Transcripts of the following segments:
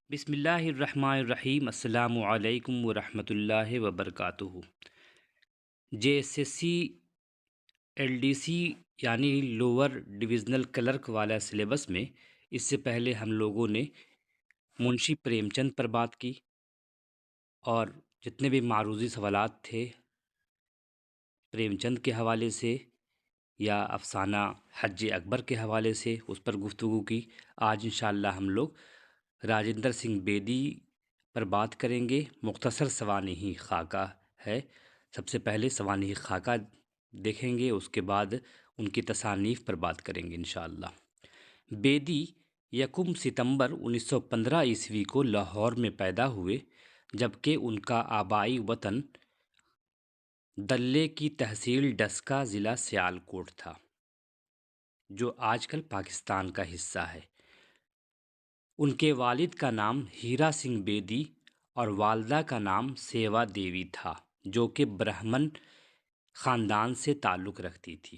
بسم اللہ الرحمن الرحیم۔ السلام علیکم ورحمۃ اللہ وبرکاتہ۔ J S S C L D C یعنی لوور ڈویژنل کلرک والا سلیبس میں اس سے پہلے ہم لوگوں نے منشی پریم چند پر بات کی، اور جتنے بھی معروضی سوالات تھے پریم چند کے حوالے سے یا افسانہ حج اکبر کے حوالے سے اس پر گفتگو کی۔ آج انشاءاللہ ہم لوگ راجندر سنگھ بیدی پر بات کریں گے۔ مختصر سوانحی خاکہ ہے۔ سب سے پہلے سوانحی خاکہ دیکھیں گے، اس کے بعد ان کی تصانیف پر بات کریں گے انشاءاللہ۔ بیدی 1 ستمبر 1915 عیسوی کو لاہور میں پیدا ہوئے، جبکہ ان کا آبائی وطن دلے کی تحصیل ڈسکہ ضلع سیالکوٹ تھا، جو آج کل پاکستان کا حصہ ہے۔ ان کے والد کا نام ہیرا سنگھ بیدی اور والدہ کا نام سیوا دیوی تھا، جو کہ برہمن خاندان سے تعلق رکھتی تھی،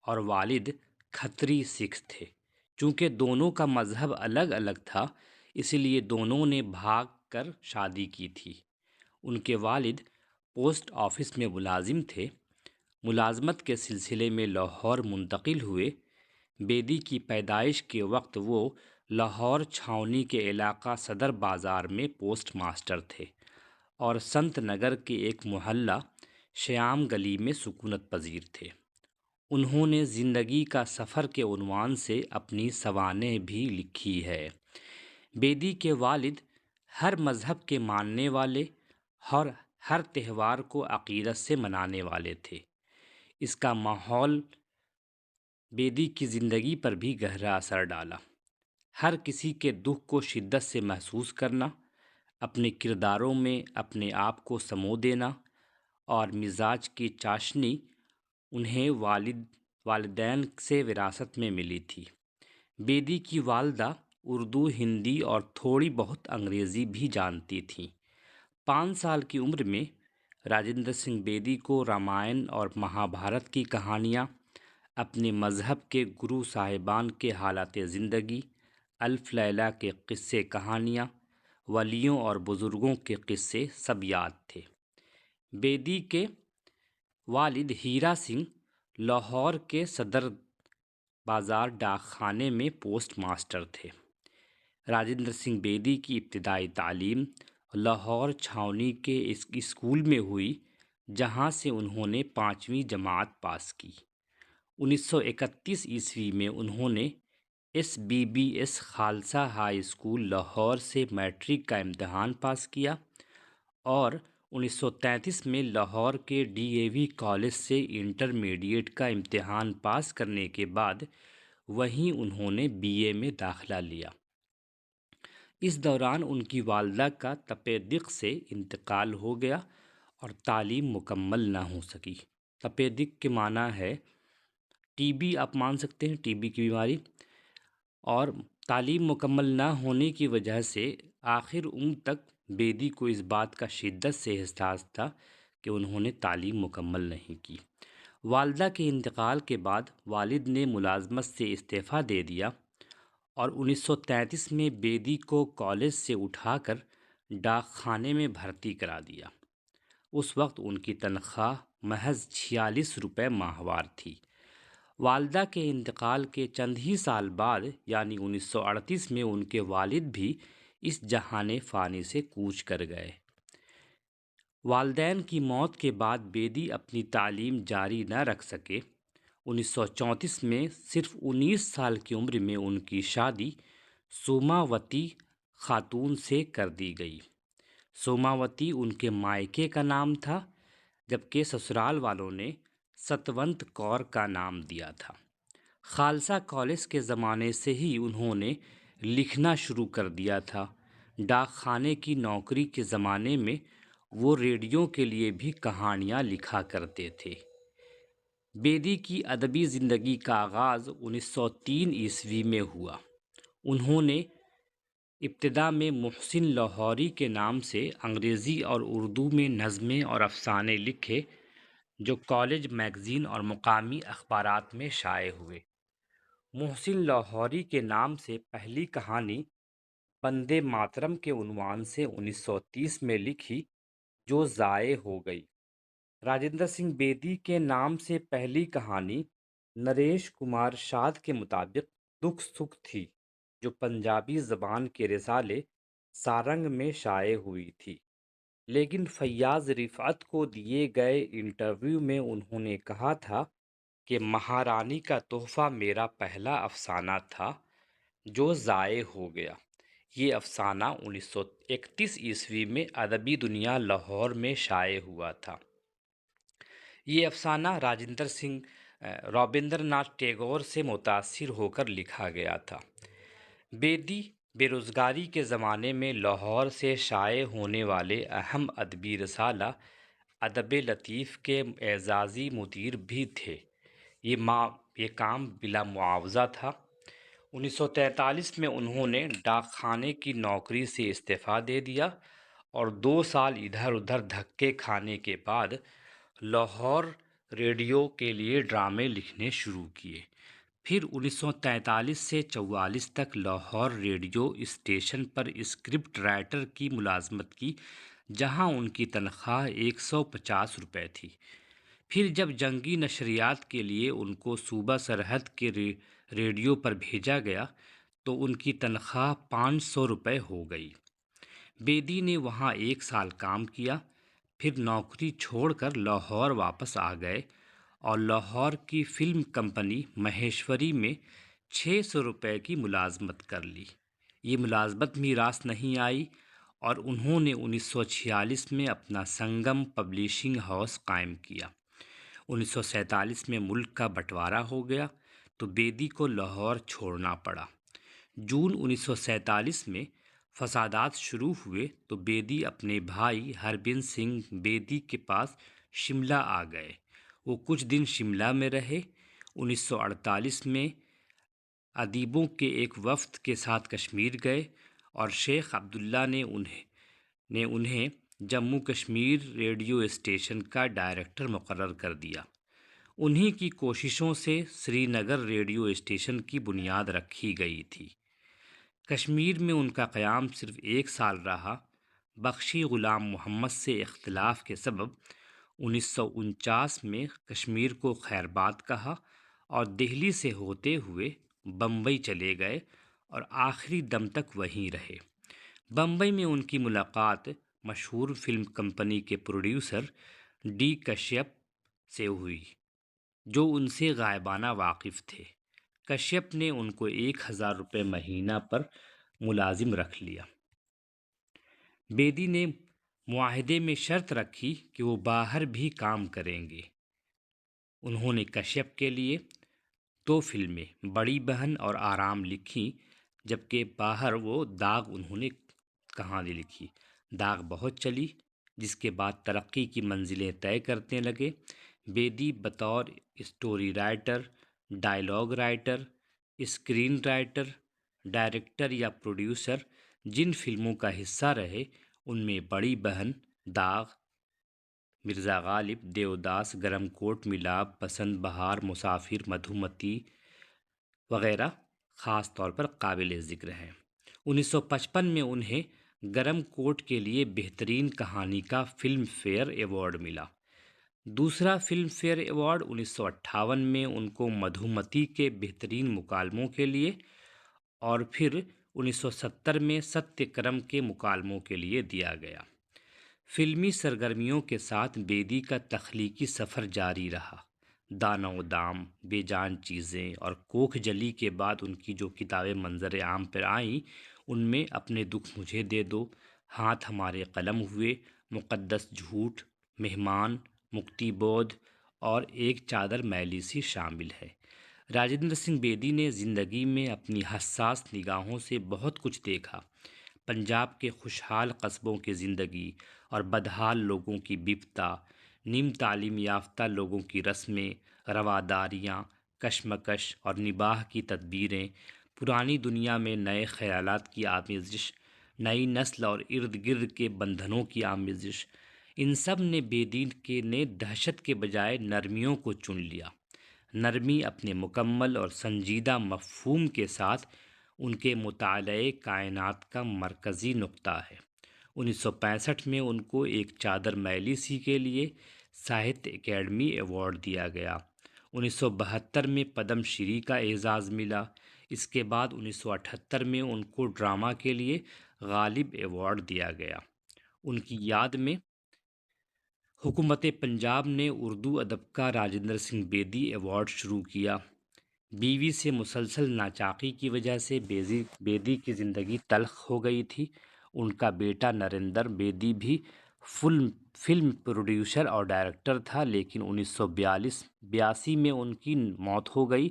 اور والد کھتری سکھ تھے۔ چونکہ دونوں کا مذہب الگ الگ تھا، اس لیے دونوں نے بھاگ کر شادی کی تھی۔ ان کے والد پوسٹ آفس میں ملازم تھے۔ ملازمت کے سلسلے میں لاہور منتقل ہوئے۔ بیدی کی پیدائش کے وقت وہ لاہور چھاؤنی کے علاقہ صدر بازار میں پوسٹ ماسٹر تھے، اور سنت نگر کے ایک محلہ شیام گلی میں سکونت پذیر تھے۔ انہوں نے زندگی کا سفر کے عنوان سے اپنی سوانح بھی لکھی ہے۔ بیدی کے والد ہر مذہب کے ماننے والے اور ہر تہوار کو عقیدت سے منانے والے تھے۔ اس کا ماحول بیدی کی زندگی پر بھی گہرا اثر ڈالا۔ ہر کسی کے دکھ کو شدت سے محسوس کرنا، اپنے کرداروں میں اپنے آپ کو سمو دینا، اور مزاج کی چاشنی انہیں والدین سے وراثت میں ملی تھی۔ بیدی کی والدہ اردو، ہندی اور تھوڑی بہت انگریزی بھی جانتی تھیں۔ 5 سال کی عمر میں راجندر سنگھ بیدی کو رامائن اور مہابھارت کی کہانیاں، اپنے مذہب کے گرو صاحبان کے حالات زندگی، الف لیلہ کے قصے کہانیاں، ولیوں اور بزرگوں کے قصے سب یاد تھے۔ بیدی کے والد ہیرا سنگھ لاہور کے صدر بازار ڈاک خانے میں پوسٹ ماسٹر تھے۔ راجندر سنگھ بیدی کی ابتدائی تعلیم لاہور چھاؤنی کے اسکول میں ہوئی، جہاں سے انہوں نے 5ویں جماعت پاس کی۔ 1931 عیسوی میں انہوں نے SBBS خالصہ ہائی اسکول لاہور سے میٹرک کا امتحان پاس کیا، اور 1933 میں لاہور کے DAV کالج سے انٹرمیڈیٹ کا امتحان پاس کرنے کے بعد وہیں انہوں نے BA میں داخلہ لیا۔ اس دوران ان کی والدہ کا تپ دق سے انتقال ہو گیا اور تعلیم مکمل نہ ہو سکی۔ تپ دق کے معنی ہے TB، آپ مان سکتے ہیں TB کی بیماری، اور تعلیم مکمل نہ ہونے کی وجہ سے آخر عمر تک بیدی کو اس بات کا شدت سے احساس تھا کہ انہوں نے تعلیم مکمل نہیں کی۔ والدہ کے انتقال کے بعد والد نے ملازمت سے استعفیٰ دے دیا، اور 1933 میں بیدی کو کالج سے اٹھا کر ڈاک خانے میں بھرتی کرا دیا۔ اس وقت ان کی تنخواہ محض 46 روپے ماہوار تھی۔ والدہ کے انتقال کے چند ہی سال بعد یعنی 1938 میں ان کے والد بھی اس جہان فانی سے کوچ کر گئے۔ والدین کی موت کے بعد بیدی اپنی تعلیم جاری نہ رکھ سکے۔ 1934 میں صرف 19 سال کی عمر میں ان کی شادی سوماوتی خاتون سے کر دی گئی۔ سوماوتی ان کے مائکے کا نام تھا، جبکہ سسرال والوں نے ستونت کور کا نام دیا تھا۔ خالصہ کالج کے زمانے سے ہی انہوں نے لکھنا شروع کر دیا تھا۔ ڈاک خانے کی نوکری کے زمانے میں وہ ریڈیو کے لیے بھی کہانیاں لکھا کرتے تھے۔ بیدی کی ادبی زندگی کا آغاز 1903 عیسوی میں ہوا۔ انہوں نے ابتدا میں محسن لاہوری کے نام سے انگریزی اور اردو میں نظمیں اور افسانے لکھے، جو کالج میگزین اور مقامی اخبارات میں شائع ہوئے۔ محسن لاہوری کے نام سے پہلی کہانی بندے ماترم کے عنوان سے 1930 میں لکھی جو ضائع ہو گئی۔ راجندر سنگھ بیدی کے نام سے پہلی کہانی نریش کمار شاد کے مطابق دکھ سکھ تھی، جو پنجابی زبان کے رسالے سارنگ میں شائع ہوئی تھی، لیکن فیاض رفعت کو دیے گئے انٹرویو میں انہوں نے کہا تھا کہ مہارانی کا تحفہ میرا پہلا افسانہ تھا جو ضائع ہو گیا۔ یہ افسانہ 1931 میں ادبی دنیا لاہور میں شائع ہوا تھا۔ یہ افسانہ رابندر ناتھ ٹیگور سے متاثر ہو کر لکھا گیا تھا۔ بیدی بے روزگاری کے زمانے میں لاہور سے شائع ہونے والے اہم ادبی رسالہ ادب لطیف کے اعزازی مدیر بھی تھے۔ یہ کام بلا معاوضہ تھا۔ 1943 میں انہوں نے ڈاک خانے کی نوکری سے استعفیٰ دے دیا اور 2 سال ادھر ادھر دھکے کھانے کے بعد لاہور ریڈیو کے لیے ڈرامے لکھنے شروع کیے۔ پھر 1943 سے 44 تک لاہور ریڈیو اسٹیشن پر اسکرپٹ رائٹر کی ملازمت کی، جہاں ان کی تنخواہ 150 روپے تھی۔ پھر جب جنگی نشریات کے لیے ان کو صوبہ سرحد کے ریڈیو پر بھیجا گیا تو ان کی تنخواہ 500 روپے ہو گئی۔ بیدی نے وہاں 1 سال کام کیا، پھر نوکری چھوڑ کر لاہور واپس آ گئے اور لاہور کی فلم کمپنی مہیشوری میں 600 روپے کی ملازمت کر لی۔ یہ ملازمت میراث نہیں آئی اور انہوں نے 1946 میں اپنا سنگم پبلشنگ ہاؤس قائم کیا۔ 1947 میں ملک کا بٹوارا ہو گیا تو بیدی کو لاہور چھوڑنا پڑا۔ جون 1947 میں فسادات شروع ہوئے تو بیدی اپنے بھائی ہربنس سنگھ بیدی کے پاس شملہ آ گئے۔ وہ کچھ دن شملہ میں رہے۔ 1948 میں ادیبوں کے ایک وفد کے ساتھ کشمیر گئے اور شیخ عبداللہ نے انہیں جموں کشمیر ریڈیو اسٹیشن کا ڈائریکٹر مقرر کر دیا۔ انہی کی کوششوں سے سری نگر ریڈیو اسٹیشن کی بنیاد رکھی گئی تھی۔ کشمیر میں ان کا قیام صرف 1 سال رہا۔ بخشی غلام محمد سے اختلاف کے سبب 1949 میں کشمیر کو خیرباد کہا اور دہلی سے ہوتے ہوئے بمبئی چلے گئے اور آخری دم تک وہیں رہے۔ بمبئی میں ان کی ملاقات مشہور فلم کمپنی کے پروڈیوسر ڈی کشیپ سے ہوئی، جو ان سے غائبانہ واقف تھے۔ کشیپ نے ان کو 1000 روپے مہینہ پر ملازم رکھ لیا۔ بیدی نے معاہدے میں شرط رکھی کہ وہ باہر بھی کام کریں گے۔ انہوں نے کشیپ کے لیے 2 فلمیں بڑی بہن اور آرام لکھیں، جبکہ باہر وہ داغ انہوں نے کہانی لکھی۔ داغ بہت چلی، جس کے بعد ترقی کی منزلیں طے کرنے لگے۔ بیدی بطور story writer, dialogue writer, screen writer, director یا پروڈیوسر جن فلموں کا حصہ رہے، ان میں بڑی بہن، داغ، مرزا غالب، دیوداس، گرم کوٹ، ملاب، بسنت بہار، مسافر، مدھومتی وغیرہ خاص طور پر قابل ذکر ہیں۔ 1955 میں انہیں گرم کوٹ کے لیے بہترین کہانی کا فلم فیئر ایوارڈ ملا۔ دوسرا فلم فیئر ایوارڈ 1958 میں ان کو مدھومتی کے بہترین مکالموں کے لیے اور پھر 1970 میں ستیہ کرم کے مکالموں کے لیے دیا گیا۔ فلمی سرگرمیوں کے ساتھ بیدی کا تخلیقی سفر جاری رہا۔ دانا و دام، بے جان چیزیں اور کوکھ جلی کے بعد ان کی جو کتابیں منظر عام پر آئیں، ان میں اپنے دکھ مجھے دے دو، ہاتھ ہمارے قلم ہوئے، مقدس جھوٹ، مہمان، مکتی بودھ اور ایک چادر میلی سی شامل ہے۔ راجندر سنگھ بیدی نے زندگی میں اپنی حساس نگاہوں سے بہت کچھ دیکھا۔ پنجاب کے خوشحال قصبوں کی زندگی اور بدحال لوگوں کی بپتا، نیم تعلیم یافتہ لوگوں کی رسمیں، رواداریاں، کشمکش اور نباہ کی تدبیریں، پرانی دنیا میں نئے خیالات کی آمیزش، نئی نسل اور ارد گرد کے بندھنوں کی آمیزش، ان سب نے بیدی نے دہشت کے بجائے نرمیوں کو چن لیا۔ نرمی اپنے مکمل اور سنجیدہ مفہوم کے ساتھ ان کے مطالعے کائنات کا مرکزی نقطہ ہے۔ 1965 میں ان کو ایک چادر میلی سی کے لیے ساہتیہ اکیڈمی ایوارڈ دیا گیا۔ 1972 میں پدم شری کا اعزاز ملا۔ اس کے بعد 1978 میں ان کو ڈرامہ کے لیے غالب ایوارڈ دیا گیا۔ ان کی یاد میں حکومت پنجاب نے اردو ادب کا راجندر سنگھ بیدی ایوارڈ شروع کیا۔ بیوی سے مسلسل ناچاقی کی وجہ سے بیدی کی زندگی تلخ ہو گئی تھی۔ ان کا بیٹا نریندر بیدی بھی فلم پروڈیوسر اور ڈائریکٹر تھا، لیکن 1982 میں ان کی موت ہو گئی۔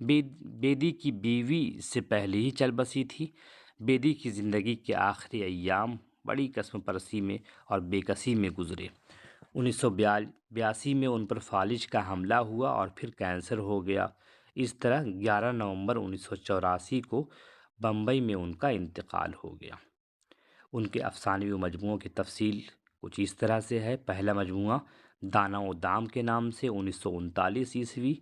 بیدی کی بیوی اس سے پہلے ہی چل بسی تھی۔ بیدی کی زندگی کے آخری ایام بڑی قسم پرسی میں اور بے کسی میں گزرے۔ 1982 میں ان پر فالج کا حملہ ہوا اور پھر کینسر ہو گیا۔ اس طرح 11 نومبر 1984 کو بمبئی میں ان کا انتقال ہو گیا۔ ان کے افسانوی مجموعوں کی تفصیل کچھ اس طرح سے ہے۔ پہلا مجموعہ دانا و دام کے نام سے 1939 عیسوی،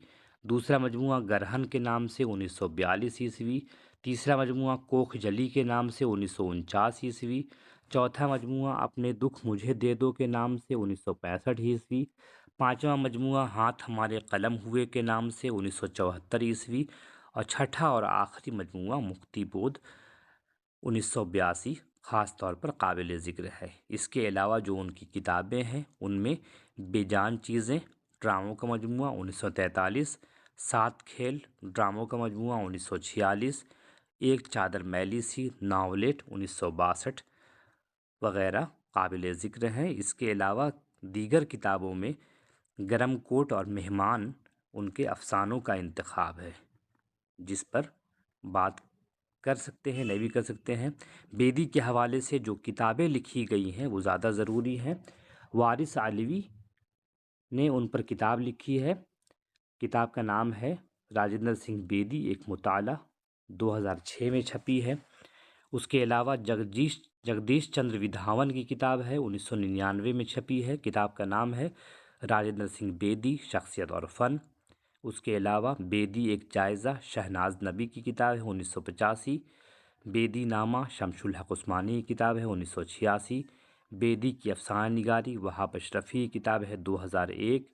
دوسرا مجموعہ گرہن کے نام سے 1942 عیسوی، تیسرا مجموعہ کوکھ جلی کے نام سے 1949 عیسوی، چوتھا مجموعہ اپنے دکھ مجھے دے دو کے نام سے 1965 عیسوی، پانچواں مجموعہ ہاتھ ہمارے قلم ہوئے کے نام سے 1974 عیسوی، اور چھٹا اور آخری مجموعہ مکتی بودھ 1982 خاص طور پر قابل ذکر ہے۔ اس کے علاوہ جو ان کی کتابیں ہیں ان میں بے جان چیزیں ڈراموں کا مجموعہ 1943، 7 کھیل ڈراموں کا مجموعہ 1946، ایک چادر میلی سی ناولیٹ 1962 وغیرہ قابل ذکر ہیں۔ اس کے علاوہ دیگر کتابوں میں گرم کوٹ اور مہمان ان کے افسانوں کا انتخاب ہے، جس پر بات کر سکتے ہیں، نہیں بھی کر سکتے ہیں۔ بیدی کے حوالے سے جو کتابیں لکھی گئی ہیں وہ زیادہ ضروری ہیں۔ وارث علوی نے ان پر کتاب لکھی ہے۔ کتاب کا نام ہے راجندر سنگھ بیدی ایک مطالعہ، 2006 میں چھپی ہے۔ اس کے علاوہ جگدیش چندر ودھاون کی کتاب ہے، 1999 میں چھپی ہے۔ کتاب کا نام ہے راجندر سنگھ بیدی شخصیت اور فن۔ اس کے علاوہ بیدی ایک جائزہ شہناز نبی کی کتاب ہے، 1985۔ بیدی نامہ شمس الحق عثمانی کی کتاب ہے، 1986۔ بیدی کی افسانہ نگاری وہاب اشرفی کی کتاب ہے، 2001۔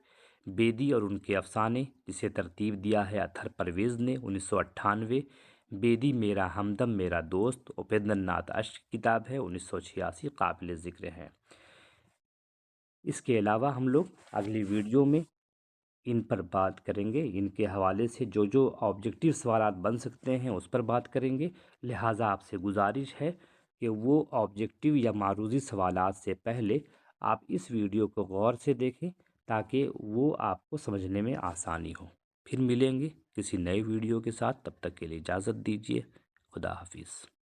بیدی اور ان کے افسانے جسے ترتیب دیا ہے اطہر پرویز نے، 1998۔ بیدی میرا ہمدم میرا دوست اپیندر ناتھ اشٹ کی کتاب ہے، 1986 قابل ذکر ہے۔ اس کے علاوہ ہم لوگ اگلی ویڈیو میں ان پر بات کریں گے۔ ان کے حوالے سے جو آبجیکٹیو سوالات بن سکتے ہیں اس پر بات کریں گے، لہٰذا آپ سے گزارش ہے کہ وہ آبجیکٹیو یا معروضی سوالات سے پہلے آپ اس ویڈیو کو غور سے دیکھیں تاکہ وہ آپ کو سمجھنے میں آسانی ہو۔ پھر ملیں گے کسی نئے ویڈیو کے ساتھ، تب تک کے لیے اجازت دیجیے۔ خدا حافظ۔